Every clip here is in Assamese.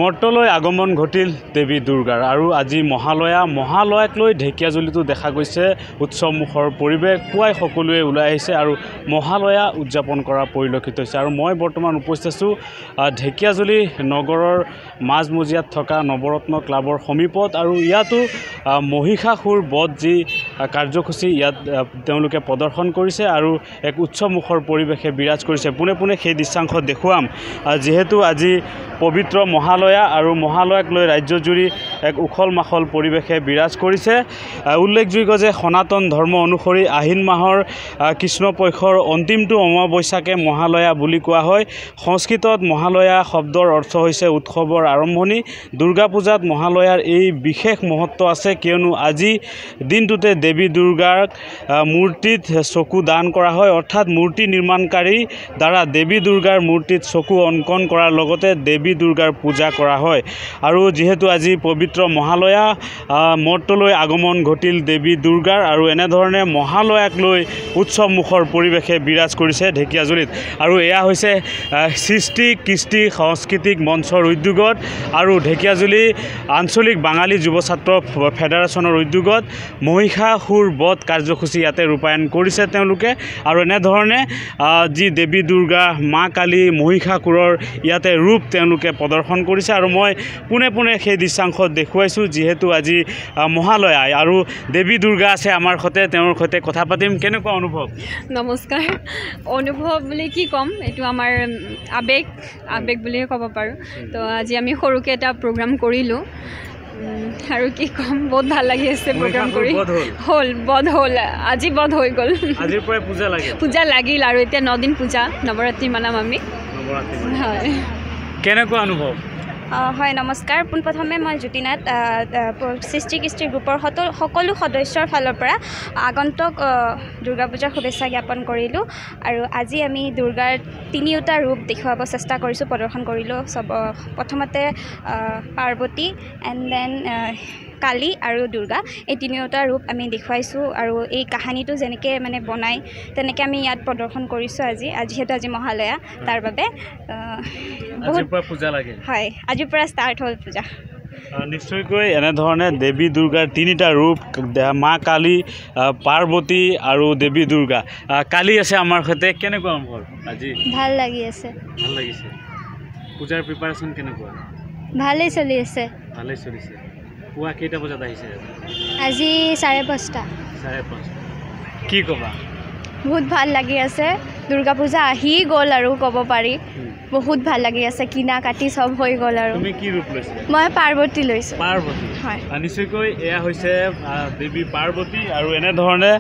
মৰ্তলৈ আগমন ঘটিল দেৱী দুৰ্গাৰ আৰু আজি মহালয়াক লৈ ঢেকিয়াজুলিতো দেখা গৈছে উৎসৱমুখৰ পৰিৱেশ পুৱাই সকলোৱে ওলাই আহিছে আৰু মহালয়া উদযাপন কৰা পৰিলক্ষিত হৈছে আৰু মই বৰ্তমান উপস্থিত আছোঁ ঢেকিয়াজুলি নগৰৰ মাজমজিয়াত থকা নৱৰত্ন ক্লাবৰ সমীপত আৰু ইয়াতো মহিষাসুৰ বধ যি কাৰ্যসূচী ইয়াত তেওঁলোকে প্ৰদৰ্শন কৰিছে আৰু এক উৎসৱমুখৰ পৰিৱেশে বিৰাজ কৰিছে পোনে সেই দৃশ্যাংশ দেখুৱাম যিহেতু আজি পবিত্ৰ মহালয়া আৰু মহালয়াক লৈ ৰাজ্যজুৰি এক উখল মাখল পৰিৱেশে বিৰাজ কৰিছে উল্লেখযোগ্য যে সনাতন ধৰ্ম অনুসৰি আহিন মাহৰ কৃষ্ণপক্ষৰ অন্তিমটো অমাৱস্যাকে মহালয়া বুলি কোৱা হয় সংস্কৃতত মহালয়া শব্দৰ অৰ্থ হৈছে উৎসৱৰ আৰম্ভণি দুৰ্গা পূজাত মহালয়াৰ এই বিশেষ মহত্ব আছে কিয়নো আজি দিনটোতে দেৱী দুৰ্গাক মূৰ্তিত চকু দান কৰা হয় অৰ্থাৎ মূৰ্তি নিৰ্মাণকাৰী দ্বাৰা দেৱী দুৰ্গাৰ মূৰ্তিত চকু অংকন কৰাৰ লগতে দেৱী দুৰ্গাৰ পূজা কৰা হয় আৰু যেহেতু আজি পবিত্ৰ মহালয়া মৰ্তলৈ আগমন ঘটিল দেৱী দুৰ্গাৰ আৰু এনেধৰণে মহালয়াক লৈ উৎসৱমুখৰ পৰিৱেশে বিৰাজ কৰিছে ঢেকিয়াজুলিত আৰু এয়া হৈছে সৃষ্টি কৃষ্টি সাংস্কৃতিক মঞ্চৰ উদ্যোগত আৰু ঢেকিয়াজুলি আঞ্চলিক বাঙালী যুৱ ছাত্ৰ ফেডাৰেশ্যনৰ উদ্যোগত মহিষাসুৰ বধ কাৰ্যসূচী ইয়াতে ৰূপায়ণ কৰিছে তেওঁলোকে আৰু এনেধৰণে যি দেৱী দুৰ্গা মা কালী মহিষাসুৰৰ ইয়াতে ৰূপ তেওঁলোকে প্ৰদৰ্শন কৰিছে আৰু মই পোনে সেই দৃশ্যাংশ দেখুৱাইছোঁ যিহেতু আজি মহালয়া আৰু দেৱী দুৰ্গা আছে আমাৰ সৈতে তেওঁৰ সৈতে কথা পাতিম কেনেকুৱা অনুভৱ নমস্কাৰ অনুভৱ বুলি কি ক'ম এইটো আমাৰ আবেগ বুলিয়ে ক'ব পাৰোঁ তো আজি আমি সৰুকৈ এটা প্ৰগ্ৰাম কৰিলোঁ আৰু কি ক'ম বহুত ভাল লাগি আছে প্ৰগ্ৰাম কৰি বধ হ'ল আজি বধ হৈ গ'ল আজিৰ পৰাই পূজা লাগিল আৰু এতিয়া 9 দিন পূজা নৱৰাত্ৰি মানাম আমি হয় কেনেকুৱা অনুভৱ হয় নমস্কাৰ পোনপ্ৰথমে মই জ্যোতিনাথ সৃষ্টি কৃষ্টি গ্ৰুপৰ সকলো সদস্যৰ ফালৰ পৰা আগন্তুক দুৰ্গা পূজাৰ শুভেচ্ছা জ্ঞাপন কৰিলোঁ আৰু আজি আমি দুৰ্গাৰ তিনিওটা ৰূপ দেখুৱাব চেষ্টা কৰিছোঁ প্ৰদৰ্শন কৰিলোঁ প্ৰথমতে পাৰ্বতী এণ্ড দেন কালী আৰু দুৰ্গা এই তিনিওটা ৰূপ আমি দেখুৱাইছোঁ আৰু এই কাহিনীটো যেনেকৈ মানে বনাই তেনেকৈ আমি ইয়াত প্ৰদৰ্শন কৰিছোঁ যিহেতু আজি মহালয়া তাৰ বাবে হয় আজিৰ পৰা ষ্টাৰ্ট হ'ল পূজা নিশ্চয়কৈ এনেধৰণে দেৱী দুৰ্গাৰ তিনিটা ৰূপ মা কালী পাৰ্বতী আৰু দেৱী দুৰ্গা কালী আছে আমাৰ সৈতে কেনেকুৱা অনুভৱ আজি ভাল লাগিছে পূজাৰ প্ৰিপাৰেশ্যন কেনেকুৱা ভালেই চলি আছে পুৱা কেইটা বজাত আহিছে আজি 5:30 কি ক'বা বহুত ভাল লাগি আছে দুৰ্গা পূজা আহি গ'ল আৰু ক'ব পাৰি বহুত ভাল লাগি আছে কিনা কাটি সব হৈ গ'ল আৰু তুমি কি ৰূপ লৈছা মই পাৰ্বতী লৈছোঁ হয় নিশ্চয়কৈ এয়া হৈছে দেৱী পাৰ্বতী আৰু এনেধৰণে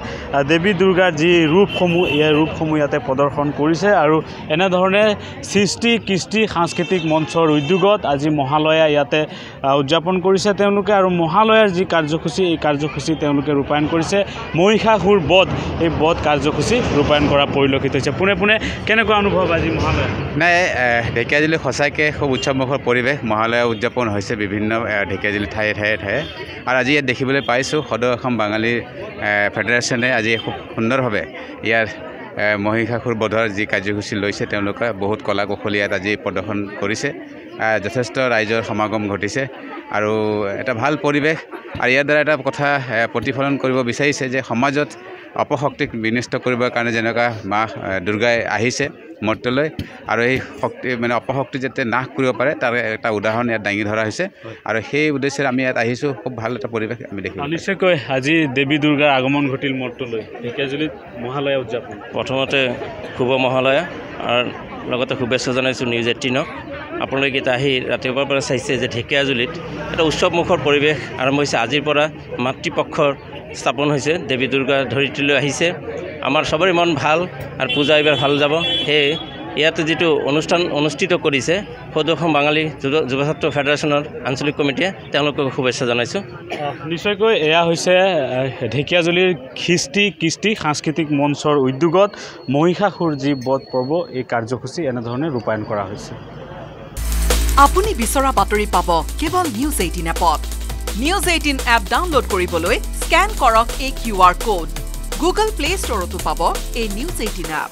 দেৱী দুৰ্গাৰ যি ৰূপসমূহ ইয়াতে প্ৰদৰ্শন কৰিছে আৰু এনেধৰণে সৃষ্টি কৃষ্টি সাংস্কৃতিক মঞ্চৰ উদ্যোগত আজি মহালয়া ইয়াতে উদযাপন কৰিছে তেওঁলোকে আৰু মহালয়াৰ যি কাৰ্যসূচী এই কাৰ্যসূচী তেওঁলোকে ৰূপায়ণ কৰিছে মহিষাসুৰ বধ এই বধ কাৰ্যসূচী ৰূপায়ণ কৰা পৰিলক্ষিত হৈছে পোনে কেনেকুৱা অনুভৱ আজি মহালয়া নাই ঢেকিয়াজুলি সঁচাকৈ খুব উৎসৱমুখৰ পৰিৱেশ মহালয়া উদযাপন হৈছে বিভিন্ন ঢেকিয়াজুলি ঠায়ে আৰু আজি ইয়াত দেখিবলৈ পাইছোঁ সদৌ অসম বাঙালী ফেডাৰেশ্যনে আজি খুব সুন্দৰভাৱে ইয়াৰ মহিষাসুৰ বধৰ যি কাৰ্যসূচী লৈছে তেওঁলোকে বহুত কলা কৌশলী ইয়াত আজি প্ৰদৰ্শন কৰিছে যথেষ্ট ৰাইজৰ সমাগম ঘটিছে আৰু এটা ভাল পৰিৱেশ আৰু ইয়াৰ দ্বাৰা এটা কথা প্ৰতিফলন কৰিব বিচাৰিছে যে সমাজত অপশক্তিক বিনষ্ট কৰিবৰ কাৰণে যেনেকুৱা মা দুৰ্গাই আহিছে মৰ্তলৈ আৰু এই শক্তি মানে অপশক্তি যাতে নাশ কৰিব পাৰে তাৰ এটা উদাহৰণ ইয়াত দাঙি ধৰা হৈছে আৰু সেই উদ্দেশ্যে আমি ইয়াত আহিছোঁ খুব ভাল এটা পৰিৱেশ আমি দেখিছোঁ নিশ্চয়কৈ আজি দেৱী দুৰ্গাৰ আগমন ঘটিল মৰ্তলৈ ঢেকিয়াজুলিত মহালয়া উদযাপন প্ৰথমতে শুভ মহালয়া আৰু লগতে শুভেচ্ছা জনাইছোঁ নিউজ 18ক আপোনালোকে এতিয়া আহি ৰাতিপুৱাৰ পৰা চাইছে যে ঢেকিয়াজুলিত এটা উৎসৱমুখৰ পৰিৱেশ আৰম্ভ হৈছে আজিৰ পৰা মাতৃপক্ষৰ স্থাপন হৈছে দেৱী দুৰ্গা ধৰিত্ৰীলৈ আহিছে আমাৰ সবৰে মন ভাল আৰু পূজা এইবাৰ ভাল যাব সেয়ে ইয়াতে যিটো অনুষ্ঠান অনুষ্ঠিত কৰিছে সদৌ অসম বাঙালী যুৱ ছাত্ৰ ফেডাৰেশ্যনৰ আঞ্চলিক কমিটিয়ে তেওঁলোকক শুভেচ্ছা জনাইছোঁ নিশ্চয়কৈ এয়া হৈছে ঢেকিয়াজুলিৰ সৃষ্টি কৃষ্টি সাংস্কৃতিক মঞ্চৰ উদ্যোগত মহিষাসুৰ যি বধ পৰ্ব এই কাৰ্যসূচী এনেধৰণে ৰূপায়ণ কৰা হৈছে আপুনি বিচৰা বাতৰি পাব কেৱল নিউজ 18 এপত নিউজ 18 এপ ডাউনলোড কৰিবলৈ স্ক্যান কৰক এই QR কোড গুগল প্লে ষ্টৰতো পাব এই নিউজ 18 এপ